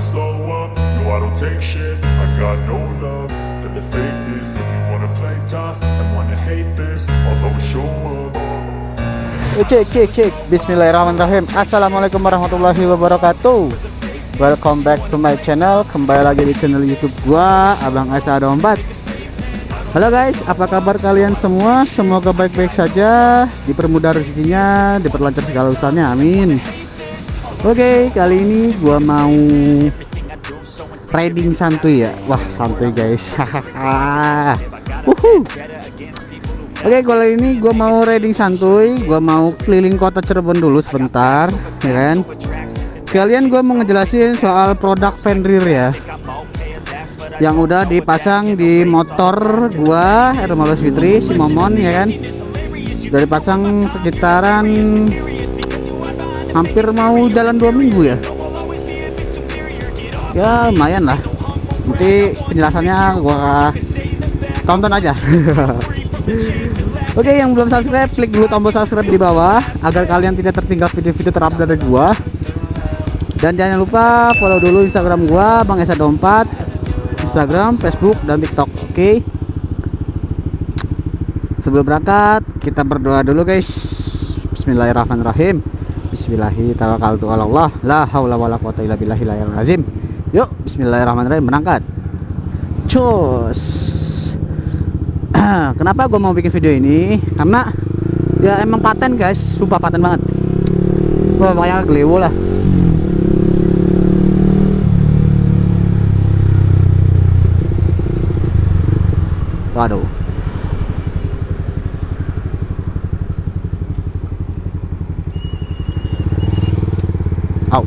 slow up. No, I don't take shit. I got no love for the fakeness. If you wanna play tough and wanna hate this, I'll always show up. Cek. Bismillahirrahmanirrahim. Assalamualaikum warahmatullahi wabarakatuh. Welcome back to my channel. Kembali lagi di channel YouTube gua, Abang Asa 24. Halo guys, apa kabar kalian semua? Semoga baik-baik saja, dipermudah rezekinya, diperlancar segala usahanya, amin. Oke, kali ini gua mau trading santuy ya. Wah, santuy guys. Oke, kali ini gua mau trading santuy. Gua mau keliling kota Cirebon dulu sebentar, ya kan? Sekalian gua mau ngejelasin soal produk Fenrir ya, yang udah dipasang di motor gua R15 Fitri si Momon, ya kan. Udah dipasang sekitaran hampir mau jalan 2 minggu ya. Ya lumayan lah. Nanti penjelasannya gua tonton aja. Oke, yang belum subscribe, klik dulu tombol subscribe di bawah agar kalian tidak tertinggal video-video terupdate dari gua. Dan jangan lupa follow dulu Instagram gua, Bang Esa 24, Instagram, Facebook, dan TikTok. Oke. Sebelum berangkat, kita berdoa dulu guys. Bismillahirrahmanirrahim. Bismillahirrahmanirrahim. La haula wala quwata illa billahil azim. Yuk, bismillahirrahmanirrahim, berangkat. Cus. Kenapa gue mau bikin video ini? Karena ya emang paten guys, sumpah paten banget. Wah, makanya gelewo lah. Waduh. Au.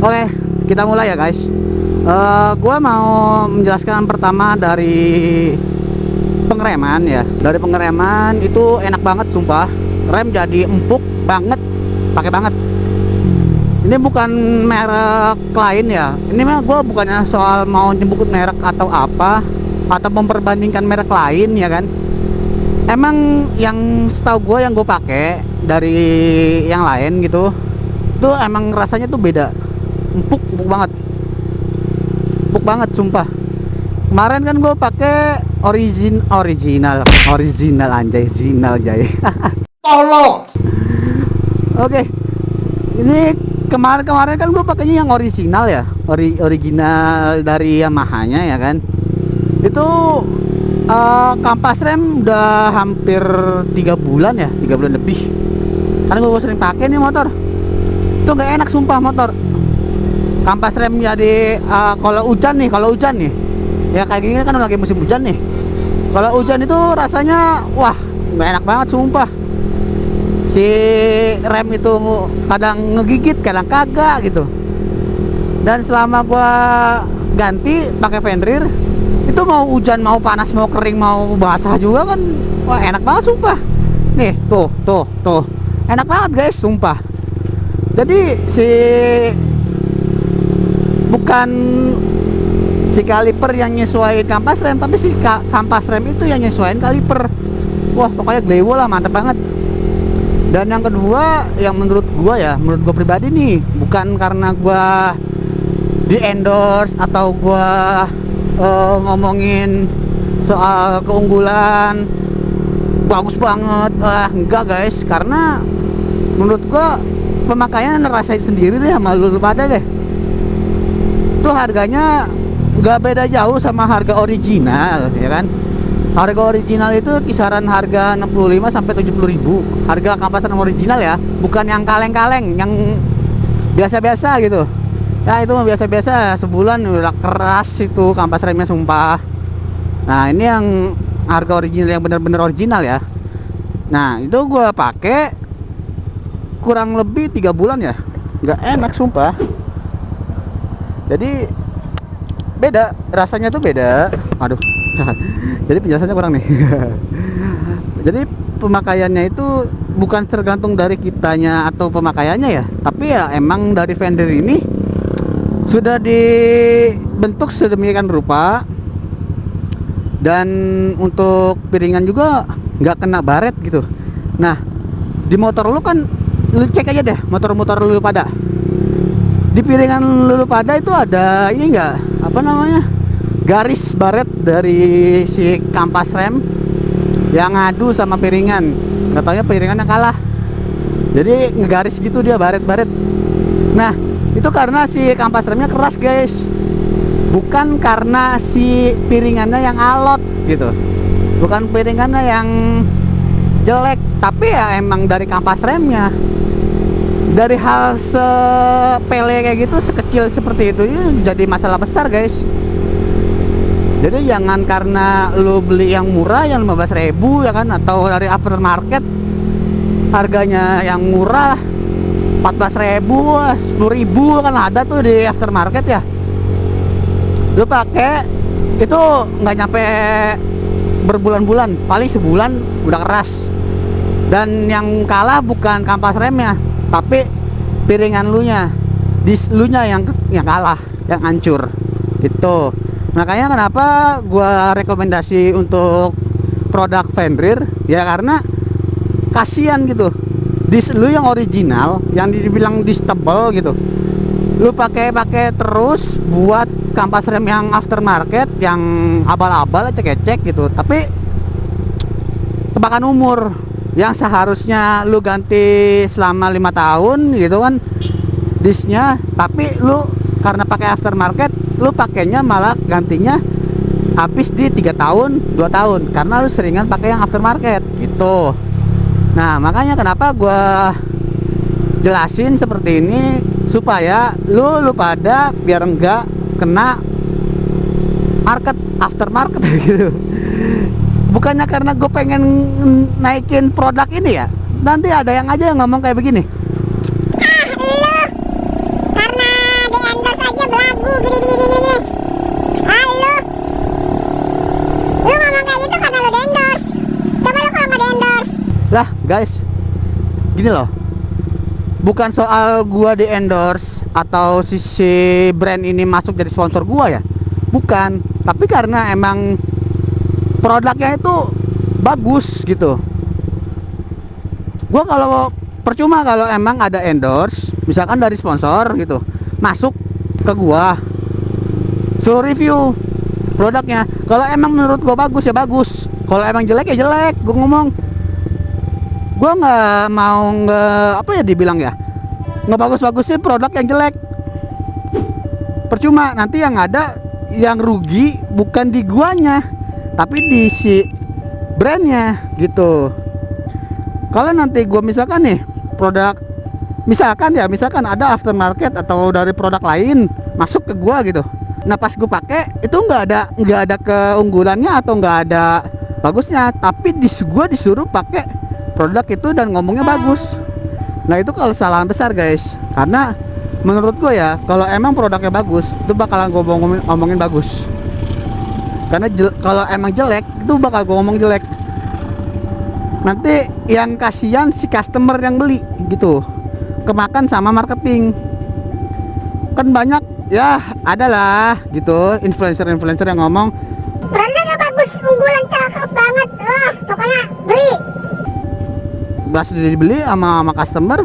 Oke, kita mulai ya guys. Gua mau menjelaskan pertama dari pengereman ya. Dari pengereman itu enak banget sumpah. Rem jadi empuk banget, pakai banget. Ini bukan merek lain ya. Ini mah gue bukannya soal mau nyebut merek atau apa, atau memperbandingkan merek lain ya kan. Emang yang setahu gue yang gue pakai dari yang lain gitu, itu emang rasanya tuh beda. Empuk banget. Empuk banget sumpah. Kemarin kan gue pakai original anjay, zinal jay. Tolong. Oke. Ini kemarin kan gue pakainya yang original ya, original dari Yamaha-nya ya kan. Itu kampas rem udah hampir 3 bulan ya, 3 bulan lebih. Karena gue sering pakai nih motor. Itu gak enak sumpah motor. Kampas rem jadi kalau hujan nih, ya kayak gini kan lagi musim hujan nih. Kalau hujan itu rasanya wah gak enak banget sumpah. Si rem itu kadang ngegigit, kadang kagak gitu. Dan selama gua ganti pakai Fenrir, itu mau hujan, mau panas, mau kering, mau basah juga kan, wah enak banget sumpah. Nih, tuh. Enak banget guys, sumpah. Jadi bukan si kaliper yang nyesuaiin kampas rem, tapi si kampas rem itu yang nyesuaiin kaliper. Wah, pokoknya glewo lah, mantep banget. Dan yang kedua, yang menurut gua pribadi nih, bukan karena gua di endorse atau gua ngomongin soal keunggulan bagus banget, enggak guys, karena menurut gua pemakaian ngerasain sendiri deh sama lu pada deh. Itu harganya nggak beda jauh sama harga original ya kan. Harga original itu kisaran harga 65 sampai 70.000. Harga kampas rem original ya, bukan yang kaleng-kaleng, yang biasa-biasa gitu. Ya itu mah biasa-biasa, sebulan udah keras itu kampas remnya sumpah. Nah, ini yang harga original yang bener-bener original ya. Nah, itu gua pakai kurang lebih 3 bulan ya. Nggak enak sumpah. Jadi beda, rasanya tuh beda. Aduh. Jadi penjelasannya kurang nih. Jadi pemakaiannya itu bukan tergantung dari kitanya atau pemakaiannya ya, tapi ya emang dari Fenrir ini sudah dibentuk sedemikian rupa. Dan untuk piringan juga nggak kena baret gitu. Nah, di motor lu kan, lu cek aja deh motor-motor lu pada. di piringan lu pada itu ada ini enggak, apa namanya, garis baret dari si kampas rem yang ngadu sama piringan. Nggak taunya piringan yang kalah, jadi ngegaris gitu dia, baret-baret. Nah itu karena si kampas remnya keras guys, bukan karena si piringannya yang alot gitu, bukan piringannya yang jelek, tapi ya emang dari kampas remnya. Dari hal sepele kayak gitu, sekecil seperti itu jadi masalah besar guys. Jadi jangan karena lu beli yang murah yang 15.000 ya kan, atau dari aftermarket harganya yang murah 14.000, 10.000 kan ada tuh di aftermarket ya. Lu pakai itu nggak nyampe berbulan-bulan, paling sebulan udah keras. Dan yang kalah bukan kampas remnya, tapi piringan lunya, dis lunya yang kalah, yang hancur itu. Makanya kenapa gua rekomendasi untuk produk Fenrir ya, karena kasihan gitu, dis lu yang original, yang dibilang dis tebal gitu, lu pakai terus buat kampas rem yang aftermarket, yang abal-abal, cek-cek gitu, tapi kebakan umur. Yang seharusnya lu ganti selama 5 tahun gitu kan disnya, tapi lu karena pakai aftermarket, lu pakainya malah gantinya habis di 3 tahun 2 tahun karena lu seringan pakai yang aftermarket gitu. Nah makanya kenapa gua jelasin seperti ini, supaya lu pada biar enggak kena market aftermarket gitu. Bukannya karena gue pengen naikin produk ini ya, nanti ada yang aja yang ngomong kayak begini, lu karena di endorse aja belagu gini. Lu ngomong kayak gitu karena lu di endorse. Coba lu kalau nggak di endorse. lah guys, gini loh, bukan soal gua di endorse atau si brand ini masuk jadi sponsor gua ya, bukan, tapi karena emang produknya itu bagus gitu. Gua kalau percuma kalau emang ada endorse, misalkan dari sponsor gitu, masuk ke gua, suruh review produknya. Kalau emang menurut gua bagus ya bagus, kalau emang jelek ya jelek. Gua ngomong, gua nggak mau apa ya dibilang ya, nggak bagus-bagusin produk yang jelek. Percuma, nanti yang ada yang rugi bukan di guanya, tapi di si brandnya gitu. Kalau nanti gue misalkan nih produk, misalkan ada aftermarket atau dari produk lain masuk ke gue gitu, nah pas gue pakai itu nggak ada keunggulannya atau nggak ada bagusnya, tapi gue disuruh pakai produk itu dan ngomongnya bagus. Nah itu kalau kesalahan besar guys, karena menurut gue ya, kalau emang produknya bagus itu bakalan gue ngomongin bagus. Karena kalau emang jelek itu bakal gue ngomong jelek. Nanti yang kasihan si customer yang beli gitu, kemakan sama marketing. Kan banyak ya, adalah gitu influencer yang ngomong Produknya bagus, unggulan, cakep banget. Wah, pokoknya beli. Pas dibeli sama customer,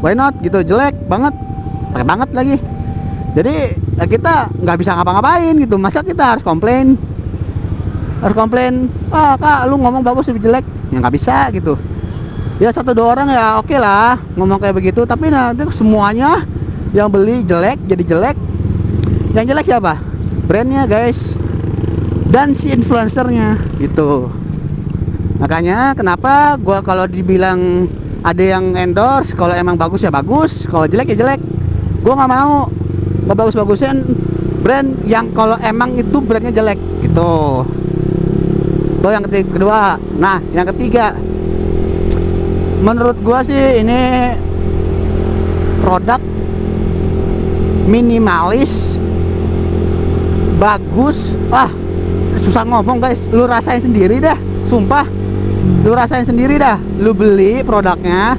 why not gitu, jelek banget, pakai banget lagi. Jadi ya kita nggak bisa ngapa-ngapain gitu. Masa kita harus komplain? Kak lu ngomong bagus lebih jelek, ya nggak bisa gitu. Ya 1-2 orang ya oke lah ngomong kayak begitu, tapi nanti semuanya yang beli jelek jadi jelek. Yang jelek siapa? Brandnya guys, dan si influencernya gitu. Makanya kenapa gua kalau dibilang ada yang endorse, kalau emang bagus ya bagus, kalau jelek ya jelek. Gua nggak mau ngebagus-bagusin brand yang kalau emang itu brandnya jelek gitu. Itu yang kedua. Nah yang ketiga, menurut gua sih ini produk minimalis, bagus. Susah ngomong guys, lu rasain sendiri dah, sumpah. Lu rasain sendiri dah, lu beli produknya,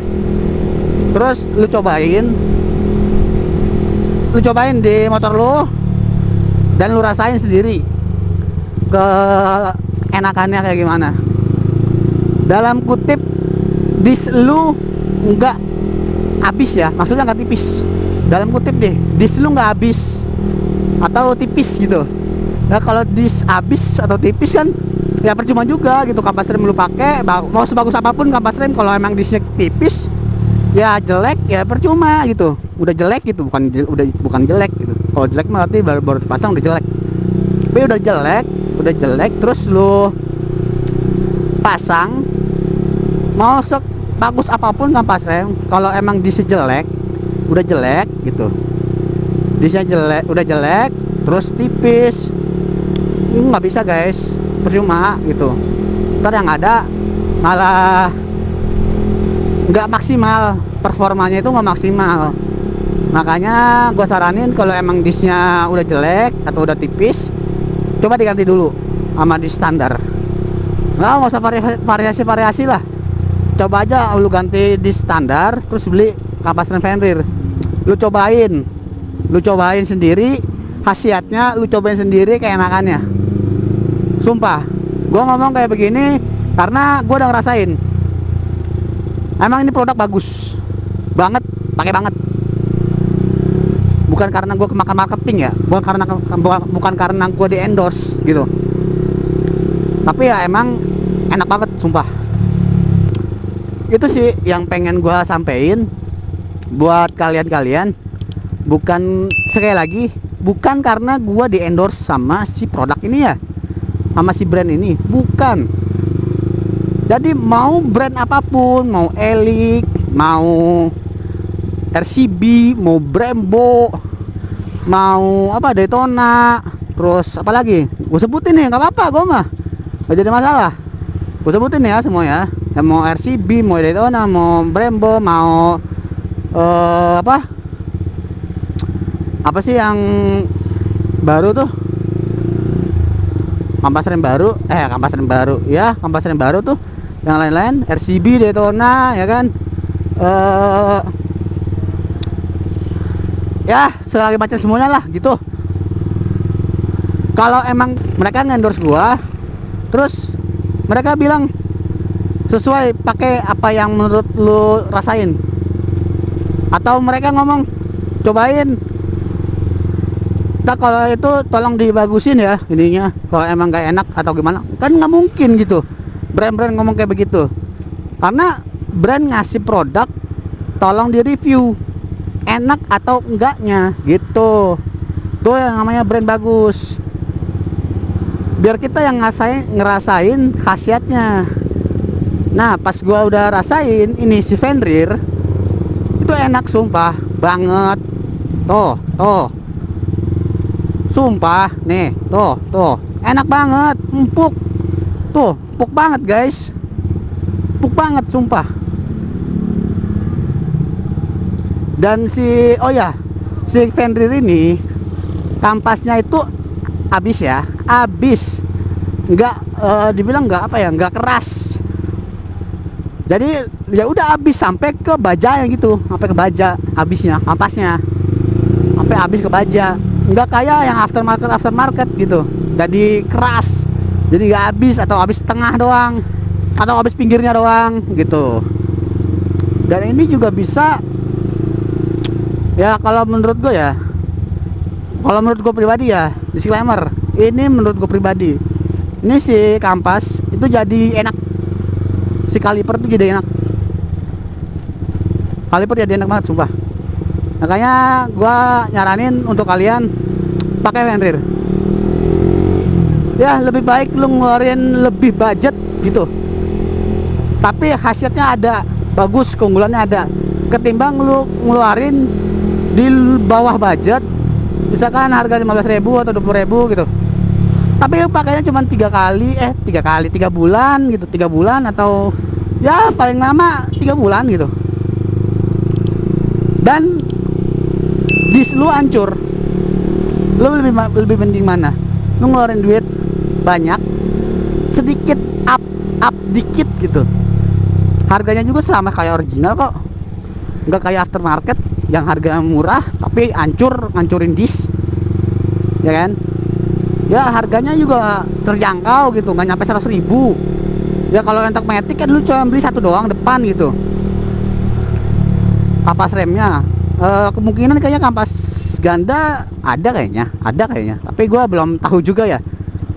terus lu cobain di motor lu, dan lu rasain sendiri ke enakannya kayak gimana. Dalam kutip, dis lu nggak habis ya, maksudnya nggak tipis, dalam kutip deh, disk lu nggak habis atau tipis gitu. Nah kalau disk habis atau tipis kan ya percuma juga gitu. Kampas rem lu pakai mau sebagus apapun kampas rem, kalau emang disknya tipis ya jelek, ya percuma gitu. Udah jelek gitu, bukan jelek gitu. Kalau jelek mah berarti baru dipasang udah jelek. Tapi udah jelek terus lu pasang, mau bagus apapun kampas rem, kalau emang disknya jelek, udah jelek gitu. Disknya jelek, udah jelek, terus tipis, nggak bisa guys, percuma gitu. Ntar yang ada malah nggak maksimal, performanya itu nggak maksimal. Makanya gue saranin kalau emang disknya udah jelek atau udah tipis, coba diganti dulu sama disk standar. Nggak usah variasi lah. Coba aja lu ganti disk standar, terus beli kampas rem Fenrir. Lu cobain sendiri khasiatnya, lu cobain sendiri keenakannya. Sumpah, gue ngomong kayak begini karena gue udah ngerasain. Emang ini produk bagus banget, pakai banget. Bukan karena gue kemakan marketing ya, bukan karena gue di endorse gitu. Tapi ya emang enak banget, sumpah. Itu sih yang pengen gue sampein buat kalian. Bukan, sekali lagi, bukan karena gue di endorse sama si produk ini ya, sama si brand ini, bukan. Jadi mau brand apapun, mau Elik, mau RCB, mau Brembo, mau apa Daytona, terus apa lagi? Gue sebutin nih, nggak apa-apa, gue mah nggak jadi masalah. Gue sebutin ya semua ya. Yang mau RCB, mau Daytona, mau Brembo, mau apa sih yang baru tuh? Kampas rem baru tuh, yang lain-lain, RCB, Daytona, ya kan, ya segala macam semuanya lah gitu. Kalau emang mereka ngendorse gua, terus mereka bilang sesuai pakai apa yang menurut lu rasain, atau mereka ngomong cobain. Nah kalau itu tolong dibagusin ya ininya, kalau emang gak enak atau gimana, kan nggak mungkin gitu brand-brand ngomong kayak begitu. Karena brand ngasih produk, tolong di review enak atau enggaknya gitu. Tuh yang namanya brand bagus, biar kita yang ngerasain khasiatnya. Nah pas gua udah rasain ini si Fenrir, itu enak sumpah banget. Tuh sumpah nih, tuh enak banget, empuk. Tuh empuk banget guys, empuk banget sumpah. Dan si Fenrir ini kampasnya itu habis, nggak dibilang nggak keras. Jadi ya udah habis sampai ke baja yang gitu, sampai ke baja habisnya kampasnya, sampai habis ke baja. Nggak kayak yang aftermarket gitu, jadi keras, jadi nggak habis, atau habis tengah doang, atau habis pinggirnya doang gitu. Dan ini juga bisa ya, kalau menurut gue pribadi ya, disclaimer, ini menurut gue pribadi, ini si kampas itu jadi enak, si kaliper tuh jadi enak, banget sumpah. Makanya gua nyaranin untuk kalian pakai Fenrir. Ya lebih baik lu ngeluarin lebih budget gitu, tapi khasiatnya ada, bagus, keunggulannya ada, ketimbang lu ngeluarin di bawah budget, misalkan harga 15.000 atau 20.000 gitu, tapi lu pakainya cuma 3 bulan gitu, 3 bulan atau ya paling lama 3 bulan gitu, dan disk lu hancur. Lu lebih mending mana? Lu ngeluarin duit banyak, sedikit up dikit gitu, harganya juga sama kayak original kok, nggak kayak aftermarket yang harga murah tapi ngancurin disk, ya kan? Ya harganya juga terjangkau gitu, nggak nyampe 100.000. Ya kalau untuk Matic kan lu cuma beli satu doang depan gitu, kapas remnya, Kemungkinan kayaknya kampas ganda ada kayaknya, tapi gua belum tahu juga ya,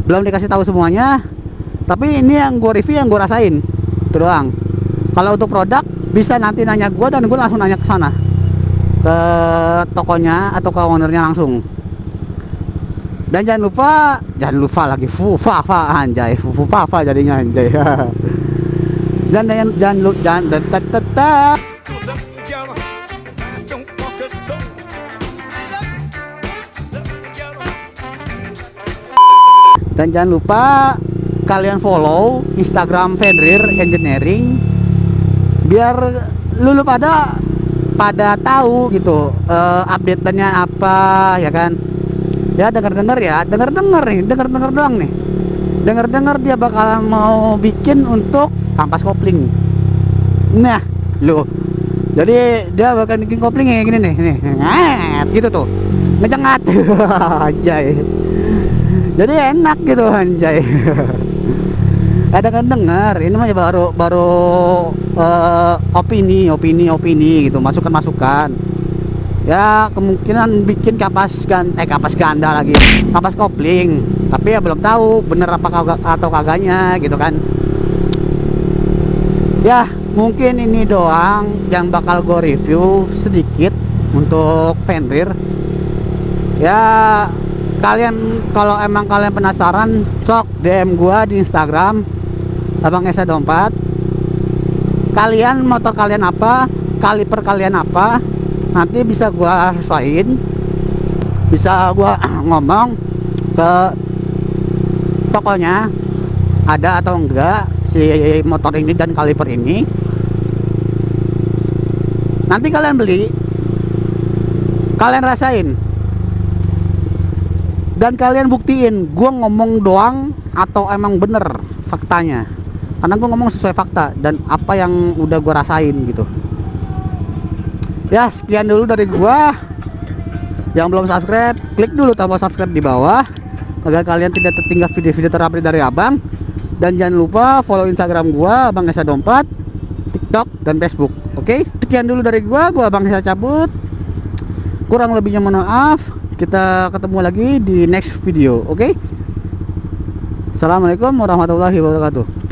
belum dikasih tahu semuanya. Tapi ini yang gua review, yang gua rasain itu doang. Kalau untuk produk bisa nanti nanya gua, dan gua langsung nanya ke sana, ke tokonya atau ke ownernya langsung. Dan jangan lupa lagi Fufafa anjay, Fufafa jadinya anjay. Dan jangan lupa kalian follow Instagram Fenrir Engineering, biar lu pada tahu gitu update-nya apa ya kan. Ya denger doang nih. Dengar dia bakal mau bikin untuk kampas kopling. Nah, lo. Jadi dia bakal bikin kopling kayak gini nih, gitu tuh. Ngecengat. Anjay. Jadi enak gitu anjay. Ada kan denger, ini mah baru opini gitu, masukan. Ya kemungkinan bikin kampas ganda lagi, kampas kopling, tapi ya belum tahu bener apa atau kagaknya gitu kan. Ya mungkin ini doang yang bakal gue review sedikit untuk Fenrir. Ya kalian kalau emang kalian penasaran, sok DM gua di Instagram Abang Esa Dompat. Kalian motor kalian apa, kaliper kalian apa, nanti bisa gua sesuaiin, bisa gua ngomong ke tokonya ada atau enggak si motor ini dan kaliper ini. Nanti kalian beli, kalian rasain, dan kalian buktiin gua ngomong doang atau emang bener faktanya. Karena gua ngomong sesuai fakta dan apa yang udah gua rasain gitu. Ya sekian dulu dari gua. Yang belum subscribe, klik dulu tombol subscribe di bawah agar kalian tidak tertinggal video-video terupdate dari abang. Dan jangan lupa follow Instagram gua, Abang Esa Dompat, TikTok dan Facebook. Oke, sekian dulu dari gua Abang Esa cabut. Kurang lebihnya mohon maaf. Kita ketemu lagi di next video. Oke. Assalamualaikum warahmatullahi wabarakatuh.